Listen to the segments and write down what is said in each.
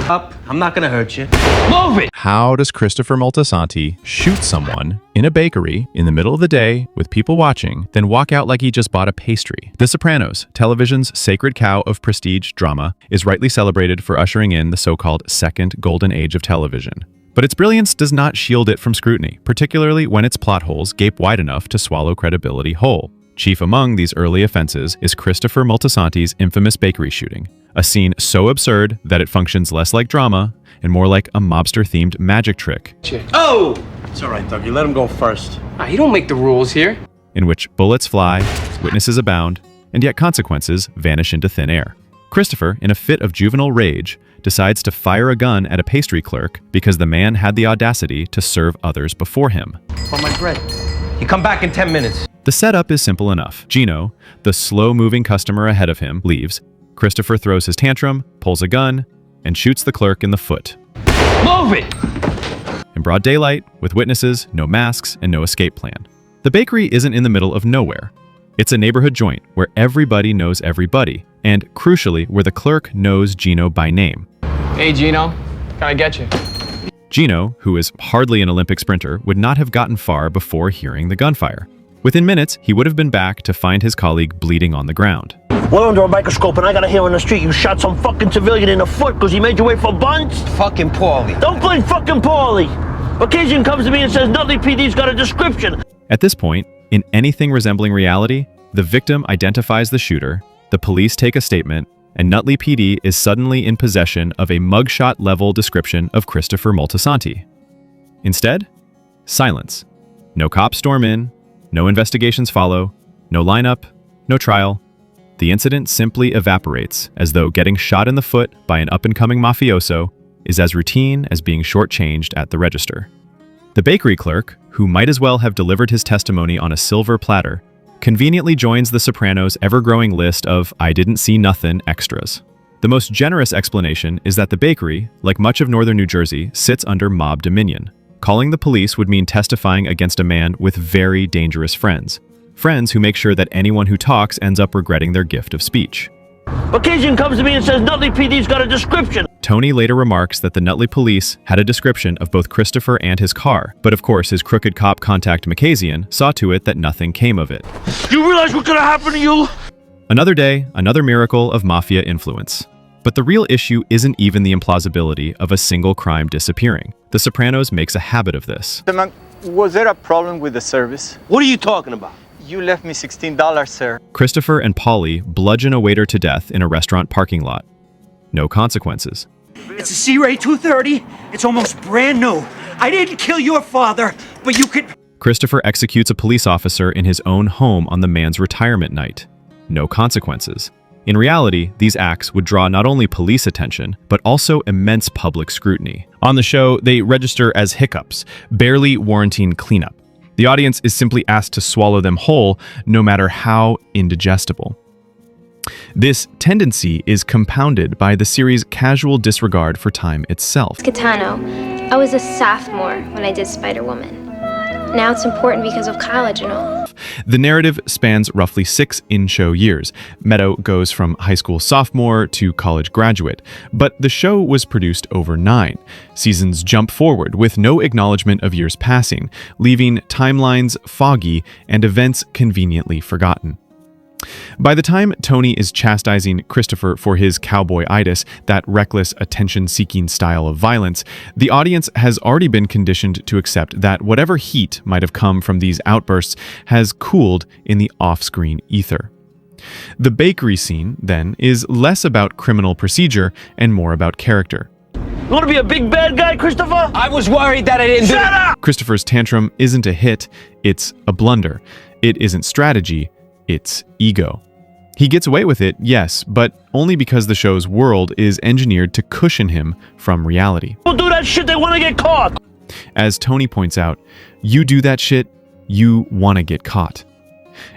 Up, I'm not gonna hurt you. Move it! How does Christopher Moltisanti shoot someone in a bakery in the middle of the day with people watching, then walk out like he just bought a pastry? The Sopranos, television's sacred cow of prestige drama, is rightly celebrated for ushering in the so-called second golden age of television. But its brilliance does not shield it from scrutiny, particularly when its plot holes gape wide enough to swallow credibility whole. Chief among these early offenses is Christopher Moltisanti's infamous bakery shooting, a scene so absurd that it functions less like drama and more like a mobster-themed magic trick. Oh! It's all right, Dougie. Let him go first. You don't make the rules here. In which bullets fly, witnesses abound, and yet consequences vanish into thin air. Christopher, in a fit of juvenile rage, decides to fire a gun at a pastry clerk because the man had the audacity to serve others before him. For my bread. You come back in 10 minutes. The setup is simple enough. Gino, the slow-moving customer ahead of him, leaves. Christopher throws his tantrum, pulls a gun, and shoots the clerk in the foot. Move it! In broad daylight, with witnesses, no masks, and no escape plan. The bakery isn't in the middle of nowhere. It's a neighborhood joint where everybody knows everybody, and crucially, where the clerk knows Gino by name. Hey, Gino. Can I get you? Gino, who is hardly an Olympic sprinter, would not have gotten far before hearing the gunfire. Within minutes, he would have been back to find his colleague bleeding on the ground. We're under a microscope and I gotta hear on the street you shot some fucking civilian in the foot because he made you wait for buns? Fucking Paulie. Don't blame fucking Paulie. Occasion comes to me and says Nutley PD's got a description. At this point, in anything resembling reality, the victim identifies the shooter, the police take a statement, and Nutley PD is suddenly in possession of a mugshot-level description of Christopher Moltisanti. Instead, silence. No cops storm in, no investigations follow, no lineup, no trial. The incident simply evaporates, as though getting shot in the foot by an up-and-coming mafioso is as routine as being shortchanged at the register. The bakery clerk, who might as well have delivered his testimony on a silver platter, conveniently joins the Sopranos' ever-growing list of "I didn't see nothin" extras. The most generous explanation is that the bakery, like much of northern New Jersey, sits under mob dominion. Calling the police would mean testifying against a man with very dangerous friends. Friends who make sure that anyone who talks ends up regretting their gift of speech. Occasion comes to me and says Nutley PD's got a description. Tony later remarks that the Nutley police had a description of both Christopher and his car, but of course his crooked cop contact Makazian saw to it that nothing came of it. You realize what's gonna happen to you? Another day, another miracle of mafia influence. But the real issue isn't even the implausibility of a single crime disappearing. The Sopranos makes a habit of this. Was there a problem with the service? What are you talking about? You left me $16, sir. Christopher and Polly bludgeon a waiter to death in a restaurant parking lot. No consequences. It's a C-Ray 230. It's almost brand new. I didn't kill your father, but you could... Christopher executes a police officer in his own home on the man's retirement night. No consequences. In reality, these acts would draw not only police attention, but also immense public scrutiny. On the show, they register as hiccups, barely warranting cleanup. The audience is simply asked to swallow them whole, no matter how indigestible. This tendency is compounded by the series' casual disregard for time itself. Catano, I was a sophomore when I did Spider-Woman. Now it's important because of college and all. The narrative spans roughly 6 in-show years. Meadow goes from high school sophomore to college graduate, but the show was produced over 9. Seasons jump forward with no acknowledgement of years passing, leaving timelines foggy and events conveniently forgotten. By the time Tony is chastising Christopher for his cowboy-itis, that reckless, attention-seeking style of violence, the audience has already been conditioned to accept that whatever heat might have come from these outbursts has cooled in the off-screen ether. The bakery scene, then, is less about criminal procedure and more about character. You wanna be a big bad guy, Christopher? I was worried that I didn't Shut up! Christopher's tantrum isn't a hit, it's a blunder. It isn't strategy, it's ego. He gets away with it, yes, but only because the show's world is engineered to cushion him from reality. People do that shit, they wanna get caught. As Tony points out, you do that shit, you wanna get caught.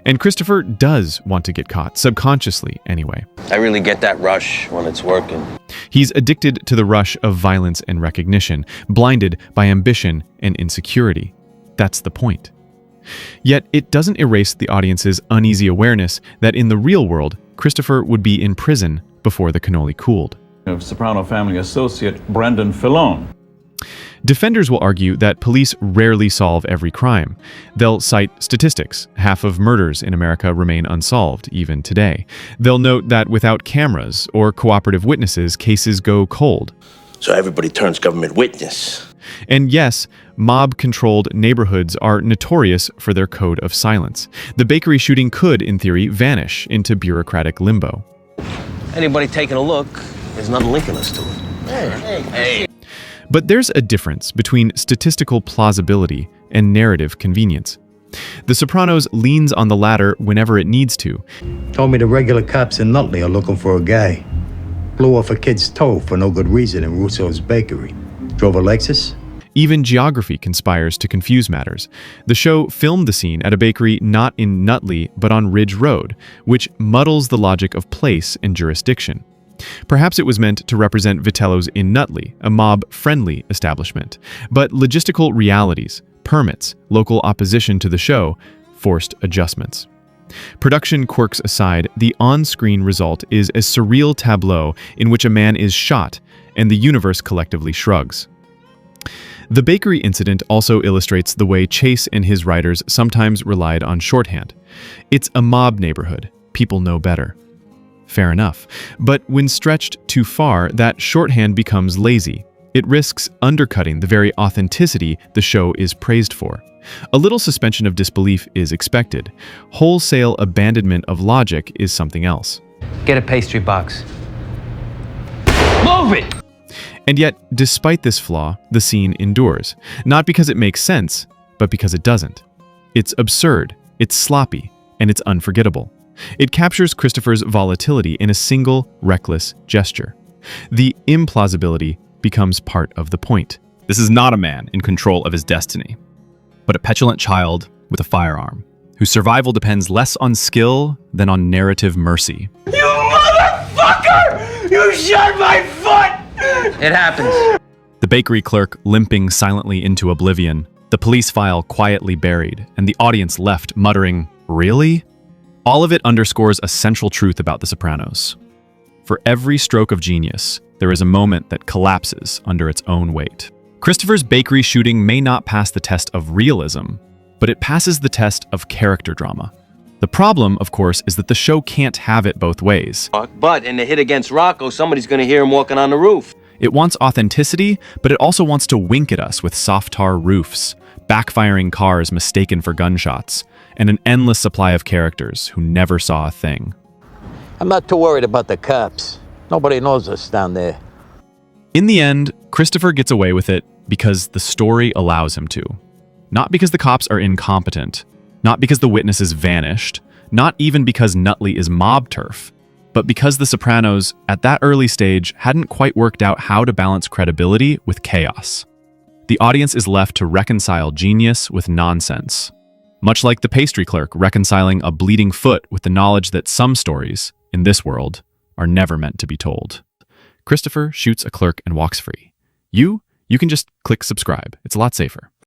And Christopher does want to get caught, subconsciously anyway. I really get that rush when it's working. He's addicted to the rush of violence and recognition, blinded by ambition and insecurity. That's the point. Yet it doesn't erase the audience's uneasy awareness that in the real world, Christopher would be in prison before the cannoli cooled. of Soprano family associate Brendan Filone. Defenders will argue that police rarely solve every crime. They'll cite statistics. Half of murders in America remain unsolved, even today. They'll note that without cameras or cooperative witnesses, cases go cold. So everybody turns government witness. And yes, mob-controlled neighborhoods are notorious for their code of silence. The bakery shooting could, in theory, vanish into bureaucratic limbo. Anybody taking a look, there's nothing linking us to it. Hey. But there's a difference between statistical plausibility and narrative convenience. The Sopranos leans on the latter whenever it needs to. Told me the regular cops in Nutley are looking for a guy. Blew off a kid's toe for no good reason in Russo's bakery. Drove a Lexus? Even geography conspires to confuse matters. The show filmed the scene at a bakery not in Nutley but on Ridge Road, which muddles the logic of place and jurisdiction. Perhaps it was meant to represent Vitello's in Nutley, a mob-friendly establishment. But logistical realities, permits, local opposition to the show, forced adjustments. Production quirks aside, the on-screen result is a surreal tableau in which a man is shot and the universe collectively shrugs. The bakery incident also illustrates the way Chase and his writers sometimes relied on shorthand. It's a mob neighborhood. People know better. Fair enough. But when stretched too far, that shorthand becomes lazy. It risks undercutting the very authenticity the show is praised for. A little suspension of disbelief is expected. Wholesale abandonment of logic is something else. Get a pastry box. Move it! And yet, despite this flaw, the scene endures. Not because it makes sense, but because it doesn't. It's absurd, it's sloppy, and it's unforgettable. It captures Christopher's volatility in a single, reckless gesture. The implausibility becomes part of the point. This is not a man in control of his destiny, but a petulant child with a firearm, whose survival depends less on skill than on narrative mercy. You motherfucker! You shot my foot! It happens. The bakery clerk limping silently into oblivion, the police file quietly buried, and the audience left muttering, "Really?" All of it underscores a central truth about The Sopranos. For every stroke of genius, there is a moment that collapses under its own weight. Christopher's bakery shooting may not pass the test of realism, but it passes the test of character drama. The problem, of course, is that the show can't have it both ways. But in the hit against Rocco, somebody's gonna hear him walking on the roof. It wants authenticity, but it also wants to wink at us with soft tar roofs, backfiring cars mistaken for gunshots, and an endless supply of characters who never saw a thing. I'm not too worried about the cops. Nobody knows us down there. In the end, Christopher gets away with it because the story allows him to. Not because the cops are incompetent, not because the witnesses vanished, not even because Nutley is mob turf, but because The Sopranos, at that early stage, hadn't quite worked out how to balance credibility with chaos. The audience is left to reconcile genius with nonsense. Much like the pastry clerk reconciling a bleeding foot with the knowledge that some stories, in this world, are never meant to be told. Christopher shoots a clerk and walks free. You can just click subscribe. It's a lot safer.